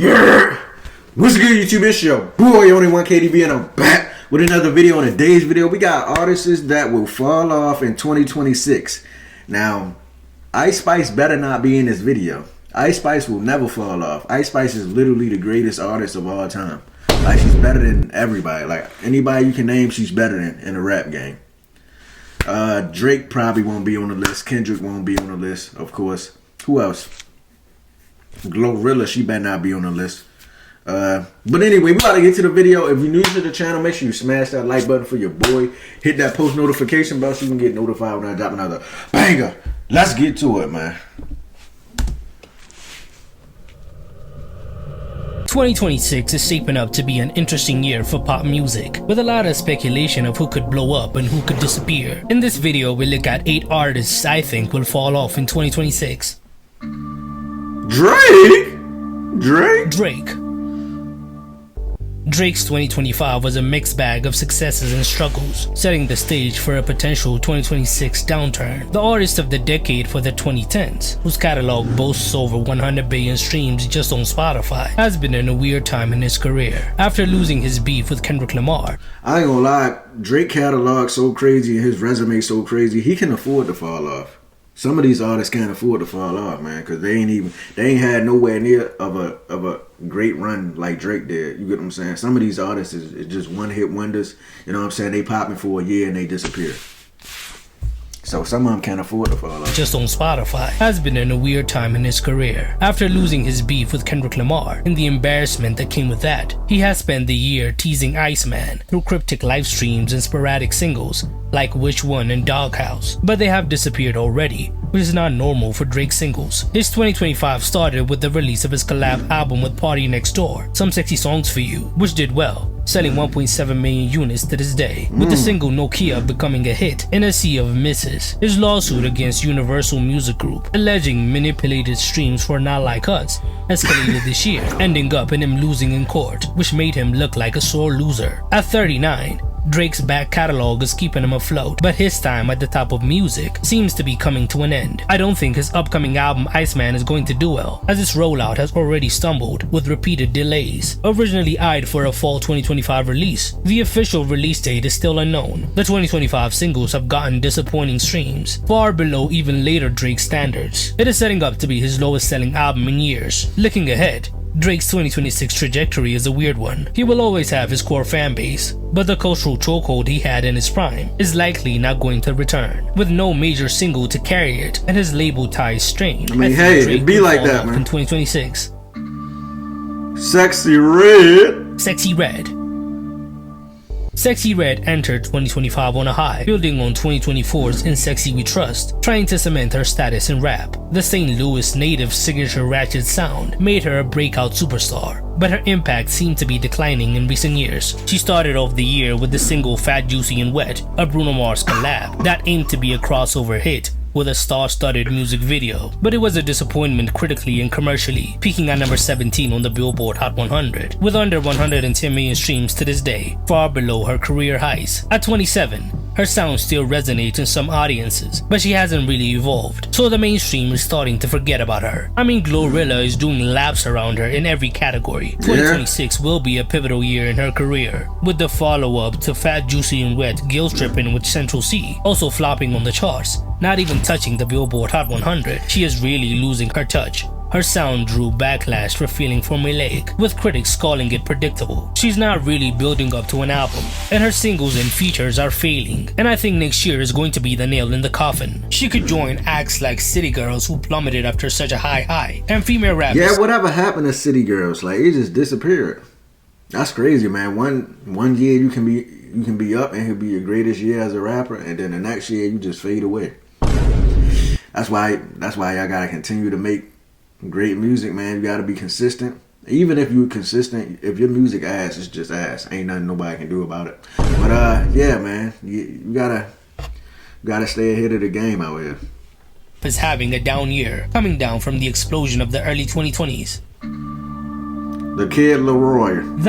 Yeah! What's good, YouTube? It's your boy, Only One KDB, and I'm back with another video. On today's video, we got artists that will fall off in 2026. Now, Ice Spice better not be in this video. Ice Spice will never fall off. Ice Spice is literally the greatest artist of all time. Like, she's better than everybody. Like, anybody you can name, she's better than in the rap game. Drake probably won't be on the list. Kendrick won't be on the list, of course. Who else? Glorilla, she better not be on the list. But anyway, we about to get to the video. If you're new to the channel, make sure you smash that like button for your boy. Hit that post notification bell so you can get notified when I drop another banger. Let's get to it, man. 2026 is shaping up to be an interesting year for pop music, with a lot of speculation of who could blow up and who could disappear. In this video, we look at 8 artists I think will fall off in 2026. Drake's 2025 was a mixed bag of successes and struggles, setting the stage for a potential 2026 downturn. The artist of the decade for the 2010s, whose catalog boasts over 100 billion streams just on Spotify, has been in a weird time in his career. After losing his beef with Kendrick Lamar, I ain't gonna lie, Drake catalog so crazy and his resume so crazy, he can afford to fall off. Some of these artists can't afford to fall off, man, because they ain't had nowhere near of a great run like Drake did. You get what I'm saying? Some of these artists is just one hit wonders. You know what I'm saying? They popping for a year and they disappear. So some of them can't afford to fall off. Just on Spotify, has been in a weird time in his career. After losing his beef with Kendrick Lamar and the embarrassment that came with that, he has spent the year teasing Iceman through cryptic live streams and sporadic singles like Which One and Doghouse, but they have disappeared already, which is not normal for Drake singles. His 2025 started with the release of his collab album with Party Next Door, Some Sexy Songs for You, which did well, selling 1.7 million units to this day, with the single Nokia becoming a hit in a sea of misses. His lawsuit against Universal Music Group, alleging manipulated streams for Not Like Us, escalated this year, ending up in him losing in court, which made him look like a sore loser. At 39, Drake's back catalog is keeping him afloat, but his time at the top of music seems to be coming to an end. I don't think his upcoming album Iceman is going to do well, as its rollout has already stumbled with repeated delays. Originally eyed for a fall 2025 release, the official release date is still unknown. The 2025 singles have gotten disappointing streams, far below even later Drake standards. It is setting up to be his lowest selling album in years. Looking ahead, Drake's 2026 trajectory is a weird one. He will always have his core fan base, but the cultural chokehold he had in his prime is likely not going to return, with no major single to carry it and his label ties strained. I mean, hey, it'd be like that, man. In 2026. Sexy Red. Sexy Red entered 2025 on a high, building on 2024's In Sexy We Trust, trying to cement her status in rap. The St. Louis native signature ratchet sound made her a breakout superstar, but her impact seemed to be declining in recent years. She started off the year with the single Fat, Juicy and Wet, a Bruno Mars collab that aimed to be a crossover hit with a star-studded music video, but it was a disappointment critically and commercially, peaking at number 17 on the Billboard Hot 100, with under 110 million streams to this day, far below her career highs. At 27, her sound still resonates in some audiences, but she hasn't really evolved, so the mainstream is starting to forget about her. I mean, Glorilla is doing laps around her in every category. 2026 will be a pivotal year in her career, with the follow-up to Fat, Juicy and Wet, Guilt Trippin' with Central C also flopping on the charts, not even touching the Billboard Hot 100. She is really losing her touch. Her sound drew backlash for feeling formulaic, with critics calling it predictable. She's not really building up to an album, and her singles and features are failing, and I think next year is going to be the nail in the coffin. She could join acts like City Girls, who plummeted after such a high, and female rappers. Yeah, whatever happened to City Girls? Like, it just disappeared. That's crazy, man. One year you can be up and it'll be your greatest year as a rapper, and then the next year you just fade away. That's why y'all gotta continue to make great music, man. You gotta be consistent. Even if you're consistent, if your music ass, it's just ass. Ain't nothing nobody can do about it. But yeah, man, you gotta stay ahead of the game out here. Is having a down year, coming down from the explosion of the early 2020s. The Kid Laroi.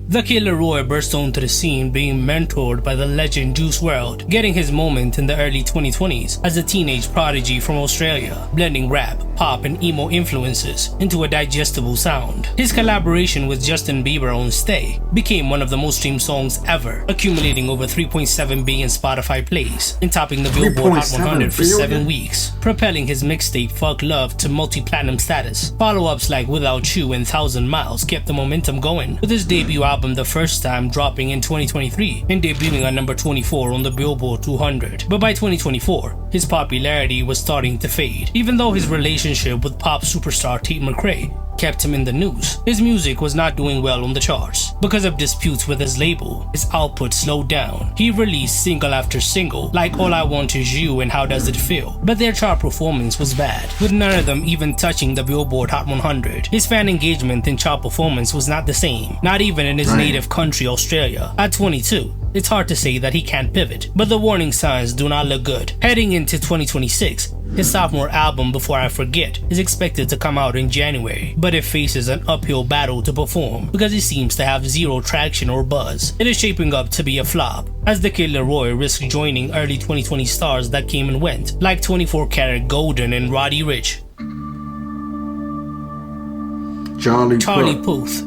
The Kid Laroi burst onto the scene being mentored by the legend Juice WRLD, getting his moment in the early 2020s as a teenage prodigy from Australia, blending rap, pop and emo influences into a digestible sound. His collaboration with Justin Bieber on Stay became one of the most streamed songs ever, accumulating over 3.7 billion Spotify plays and topping the Billboard Hot 100 for 7 weeks, propelling his mixtape Fuck Love to multi-platinum status. Follow-ups like Without You and 1,000 Miles kept the momentum going, with his debut album The First Time dropping in 2023 and debuting at number 24 on the Billboard 200. But by 2024, his popularity was starting to fade. Even though his relationship with pop superstar Tate McRae kept him in the news, his music was not doing well on the charts. Because of disputes with his label, his output slowed down. He released single after single, like All I Want Is You and How Does It Feel, but their chart performance was bad, with none of them even touching the Billboard Hot 100. His fan engagement and chart performance was not the same, not even in his native country, Australia. At 22, it's hard to say that he can't pivot, but the warning signs do not look good. Heading into 2026, his sophomore album Before I Forget is expected to come out in January, but it faces an uphill battle to perform because it seems to have zero traction or buzz. It is shaping up to be a flop, as the Kid Laroi risks joining early 2020 stars that came and went, like 24 Karat Golden and Roddy Ricch. Charlie Puth.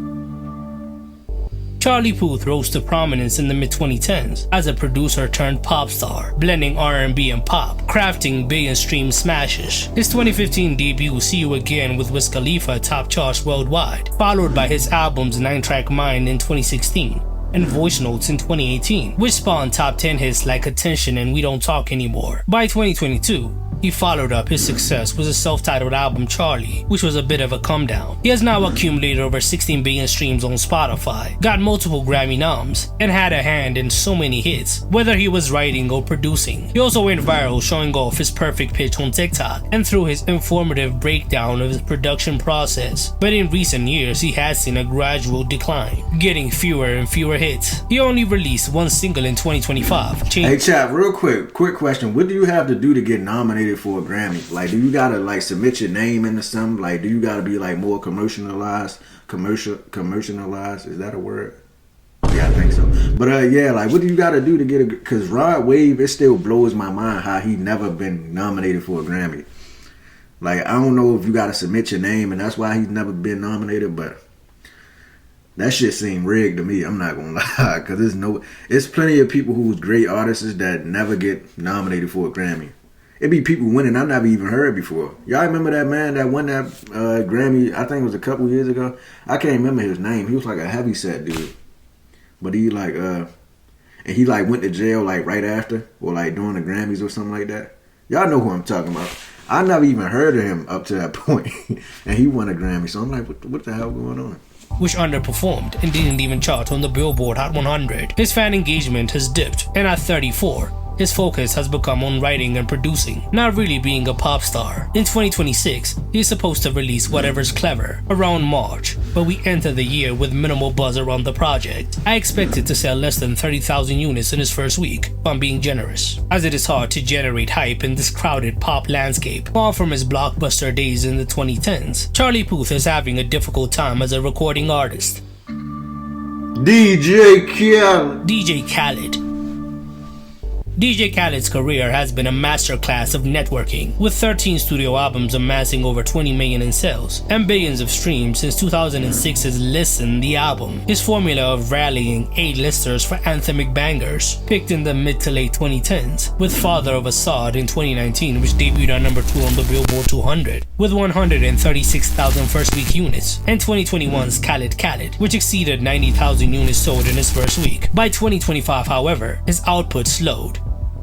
Charlie Puth rose to prominence in the mid-2010s as a producer turned pop star, blending R&B and pop, crafting billion-stream smashes. His 2015 debut See You Again with Wiz Khalifa topped charts worldwide, followed by his albums 9-Track Mind in 2016 and Voice Notes in 2018, which spawned top 10 hits like Attention and We Don't Talk Anymore. By 2022, he followed up his success with his self-titled album Charlie, which was a bit of a come down. He has now accumulated over 16 billion streams on Spotify, got multiple Grammy noms, and had a hand in so many hits, whether he was writing or producing. He also went viral showing off his perfect pitch on TikTok and through his informative breakdown of his production process. But in recent years, he has seen a gradual decline, getting fewer and fewer hits. He only released one single in 2025. Hey chat, real quick question. What do you have to do to get nominated for a Grammy? Like, do you gotta like submit your name into something? Like, do you gotta be like more commercialized? Is that a word? Yeah, I think so. But yeah, like, what do you gotta do to get a? Cause Rod Wave, it still blows my mind how he never been nominated for a Grammy. Like, I don't know if you gotta submit your name, and that's why he's never been nominated. But that shit seemed rigged to me. I'm not gonna lie, cause it's plenty of people who's great artists that never get nominated for a Grammy. It be people winning I never even heard before. Y'all remember that man that won that Grammy? I think it was a couple years ago. I can't remember his name. He was like a heavyset dude, but he like and he like went to jail like right after or like during the Grammys or something like that. Y'all know who I'm talking about. I never even heard of him up to that point, and he won a Grammy. So I'm like, what the hell going on? Which underperformed and didn't even chart on the Billboard Hot 100. His fan engagement has dipped, and at 34, his focus has become on writing and producing, not really being a pop star. In 2026, he's supposed to release Whatever's Clever around March, but we enter the year with minimal buzz around the project. I expect it to sell less than 30,000 units in his first week, if I'm being generous, as it is hard to generate hype in this crowded pop landscape. Far from his blockbuster days in the 2010s, Charlie Puth is having a difficult time as a recording artist. DJ Khaled's career has been a masterclass of networking, with 13 studio albums amassing over 20 million in sales and billions of streams since 2006's Listen, the album. His formula of rallying A-listers for anthemic bangers picked in the mid to late 2010s, with Father of Assad in 2019, which debuted at number 2 on the Billboard 200 with 136,000 first week units, and 2021's Khaled, which exceeded 90,000 units sold in his first week. By 2025, however, his output slowed.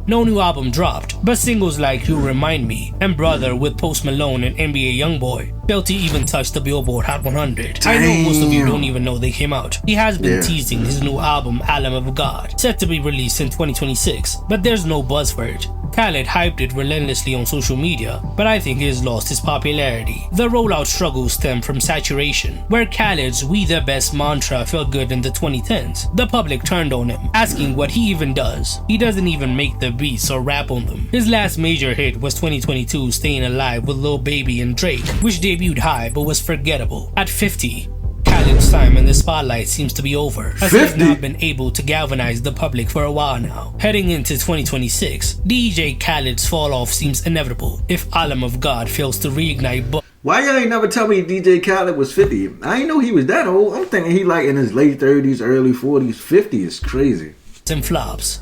No new album dropped, but singles like You Remind Me and Brother with Post Malone and NBA Youngboy failed to even touch the Billboard Hot 100. I know most of you don't even know they came out. He has been teasing his new album Alam of God, set to be released in 2026, but there's no buzz for it. Khaled hyped it relentlessly on social media, but I think he has lost his popularity. The rollout struggles stem from saturation, where Khaled's "We the Best" mantra felt good in the 2010s. The public turned on him, asking what he even does. He doesn't even make the beats or rap on them. His last major hit was 2022's Staying Alive with Lil Baby and Drake, which debuted high but was forgettable. At 50, Khaled's time in the spotlight seems to be over, as he has not been able to galvanize the public for a while now. Heading into 2026, DJ Khaled's fall off seems inevitable if Alam of God fails to reignite Why y'all ain't never tell me DJ Khaled was 50? I ain't know he was that old. I'm thinking he like in his late 30s, early 40s. 50 is crazy. And flops.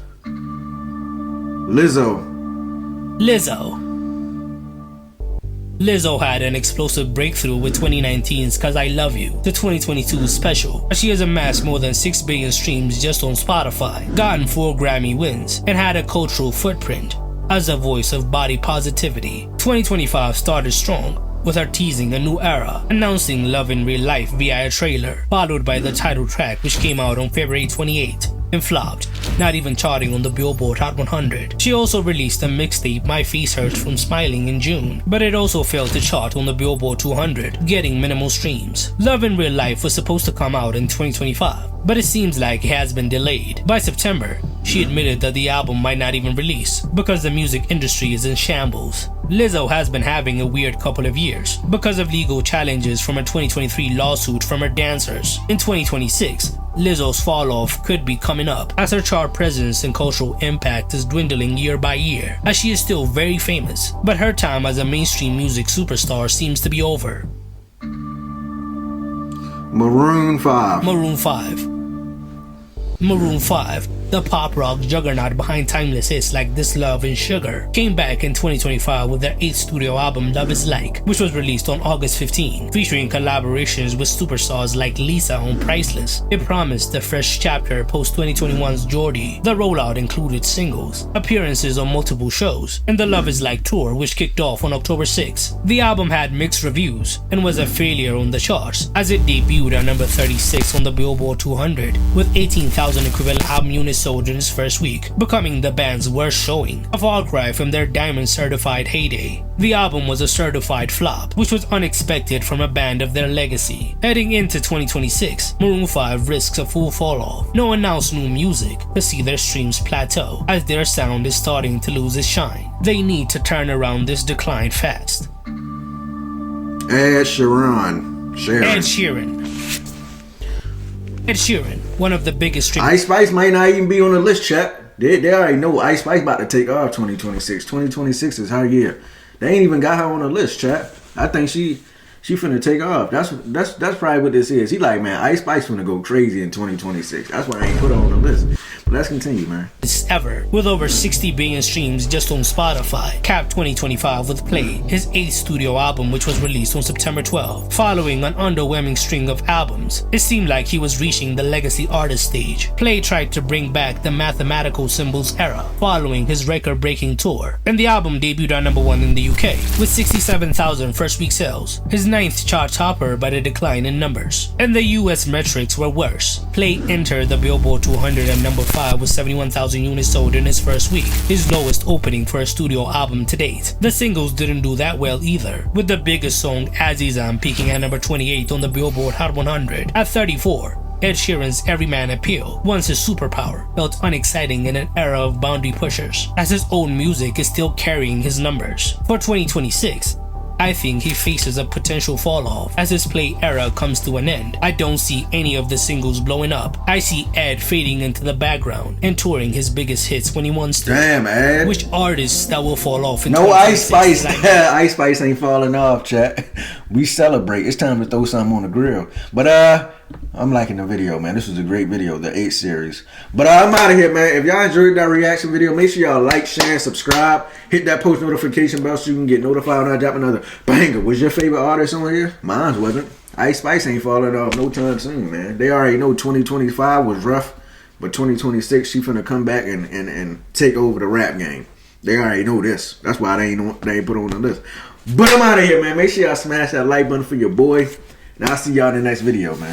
Lizzo. Lizzo had an explosive breakthrough with 2019's Cause I Love You, the 2022 special. She has amassed more than 6 billion streams just on Spotify, gotten 4 Grammy wins, and had a cultural footprint as a voice of body positivity. 2025 started strong, with her teasing a new era, announcing Love in Real Life via a trailer, followed by the title track which came out on February 28th. And flopped, not even charting on the Billboard Hot 100. She also released a mixtape, My Face Hurts from Smiling, in June, but it also failed to chart on the Billboard 200, getting minimal streams. Love in Real Life was supposed to come out in 2025, but it seems like it has been delayed. By September, she admitted that the album might not even release because the music industry is in shambles. Lizzo has been having a weird couple of years because of legal challenges from a 2023 lawsuit from her dancers. In 2026, Lizzo's Falloff could be coming up as her chart presence and cultural impact is dwindling year by year, as she is still very famous, but her time as a mainstream music superstar seems to be over. Maroon 5. Maroon 5, the pop rock juggernaut behind timeless hits like This Love and Sugar, came back in 2025 with their 8th studio album Love Is Like, which was released on August 15, featuring collaborations with superstars like Lisa on Priceless. It promised a fresh chapter post 2021's Geordie. The rollout included singles, appearances on multiple shows, and the Love Is Like tour, which kicked off on October 6. The album had mixed reviews and was a failure on the charts, as it debuted at number 36 on the Billboard 200 with 18,000 equivalent album units sold in its first week, becoming the band's worst showing, a far cry from their diamond certified heyday. The album was a certified flop, which was unexpected from a band of their legacy. Heading into 2026, Maroon 5 risks a full fall off. No announced new music to see their streams plateau, as their sound is starting to lose its shine. They need to turn around this decline fast. Ed Sheeran. Ed Sheeran, one of the biggest streaming. Ice Spice might not even be on the list, chat. They already know Ice Spice about to take off 2026. 2026 is her year. They ain't even got her on the list, chat. I think she finna take off. That's probably what this is. He like, man, Ice Spice finna go crazy in 2026. That's why I ain't put her on the list. But let's continue, man. Ever, with over 60 billion streams just on Spotify, capped 2025 with Play, his 8th studio album, which was released on September 12. Following an underwhelming string of albums, it seemed like he was reaching the legacy artist stage. Play tried to bring back the mathematical symbols era, following his record-breaking tour, and the album debuted at number 1 in the UK, with 67,000 first-week sales, his 9th chart topper by the decline in numbers. And the US metrics were worse. Play entered the Billboard 200 at number 5 with 71,000 units sold in his first week, his lowest opening for a studio album to date. The singles didn't do that well either, with the biggest song Azizam peaking at number 28 on the Billboard Hot 100. At 34, Ed Sheeran's everyman appeal, once his superpower, felt unexciting in an era of boundary pushers, as his own music is still carrying his numbers. For 2026, I think he faces a potential fall off as his Play era comes to an end. I don't see any of the singles blowing up. I see Ed fading into the background and touring his biggest hits when he wants to. Damn, Ed. Which artists that will fall off in No Ice Spice. Like Ice Spice ain't falling off, chat. We celebrate. It's time to throw something on the grill. But I'm liking the video, man. This was a great video, the 8 series. But I'm out of here, man. If y'all enjoyed that reaction video, make sure y'all like, share, and subscribe. Hit that post notification bell so you can get notified when I drop another banger. Was your favorite artist on here? Mine wasn't. Ice Spice ain't falling off no time soon, man. They already know 2025 was rough, but 2026 she finna come back and take over the rap game. They already know this. That's why they ain't put on the list. But I'm out of here, man. Make sure y'all smash that like button for your boy. And I'll see y'all in the next video, man.